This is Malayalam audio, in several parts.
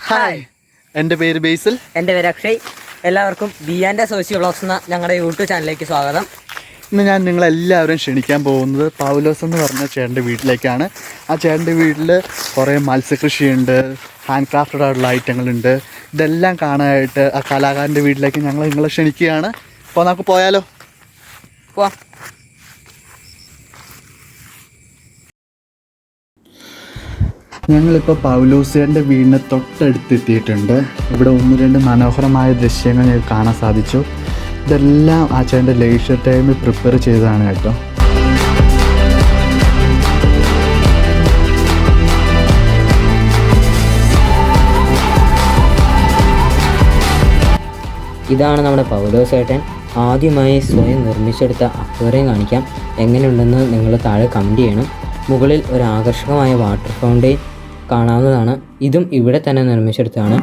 ഹായ്, എൻ്റെ പേര് ബേസിൽ. എൻ്റെ പേര് അക്ഷയ്. എല്ലാവർക്കും ബി ആൻഡ് സോഷ്യൽ വ്ളോഗ്സ് എന്ന ഞങ്ങളുടെ യൂട്യൂബ് ചാനലിലേക്ക് സ്വാഗതം. ഇന്ന് ഞാൻ നിങ്ങളെല്ലാവരും ക്ഷണിക്കാൻ പോകുന്നത് പൗലോസ് എന്ന് പറഞ്ഞ ചേട്ടൻ്റെ വീട്ടിലേക്കാണ്. ആ ചേട്ടൻ്റെ വീട്ടിൽ കുറേ മത്സ്യകൃഷിയുണ്ട്, ഹാൻഡ് ക്രാഫ്റ്റഡ് ആയിട്ടുള്ള ഐറ്റങ്ങളുണ്ട്. ഇതെല്ലാം കാണാനായിട്ട് ആ കലാകാരൻ്റെ വീട്ടിലേക്ക് ഞങ്ങൾ നിങ്ങളെ ക്ഷണിക്കുകയാണ്. അപ്പോൾ നമുക്ക് പോയാലോ? പോവാം. ഞങ്ങളിപ്പോൾ പൗലോസിൻ്റെ വീടിന് തൊട്ടടുത്തെത്തിയിട്ടുണ്ട്. ഇവിടെ ഒന്ന് രണ്ട് മനോഹരമായ ദൃശ്യങ്ങൾ ഞങ്ങൾക്ക് കാണാൻ സാധിച്ചു. ഇതെല്ലാം ആ ചേട്ടൻ്റെ ലേഷ്യർ ടൈമിൽ പ്രിപ്പയർ ചെയ്തതാണ് കേട്ടോ. ഇതാണ് നമ്മുടെ പൗലോസ് ഏട്ടൻ. ആദ്യമായി സ്വയം നിർമ്മിച്ചെടുത്ത അക്വേറിയം കാണിക്കാം. എങ്ങനെയുണ്ടെന്ന് നിങ്ങൾ താഴെ കമൻറ്റ് ചെയ്യണം. മുകളിൽ ഒരു ആകർഷകമായ വാട്ടർ ഫൗണ്ടെയിൻ കാണാവുന്നതാണ്. ഇതും ഇവിടെ തന്നെ നിർമ്മിച്ചെടുത്താണ്.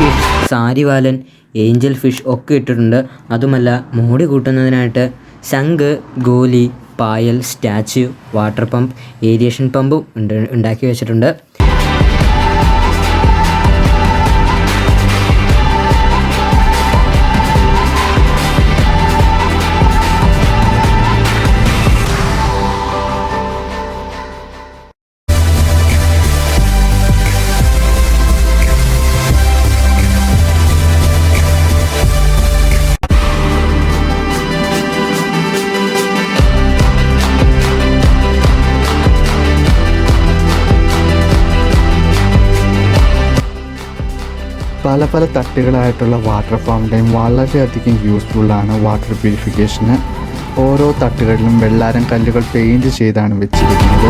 ഫിഷ്, സാരിവാലൻ, ഏഞ്ചൽ ഫിഷ് ഒക്കെ ഇട്ടിട്ടുണ്ട്. അതുമല്ല, മോടി കൂട്ടുന്നതിനായിട്ട് ശംഖ്, ഗോലി, പായൽ, സ്റ്റാച്യു, വാട്ടർ പമ്പ്, ഏരിയേഷൻ പമ്പും ഉണ്ടാക്കി വെച്ചിട്ടുണ്ട്. പല പല തട്ടുകളായിട്ടുള്ള വാട്ടർ ഫൗണ്ടെയിൻ വളരെയധികം യൂസ്ഫുള്ളാണ് വാട്ടർ പ്യൂരിഫിക്കേഷന്. ഓരോ തട്ടുകളിലും വെള്ളാരം കല്ലുകൾ പെയിൻറ് ചെയ്താണ് വെച്ചിരിക്കുന്നത്.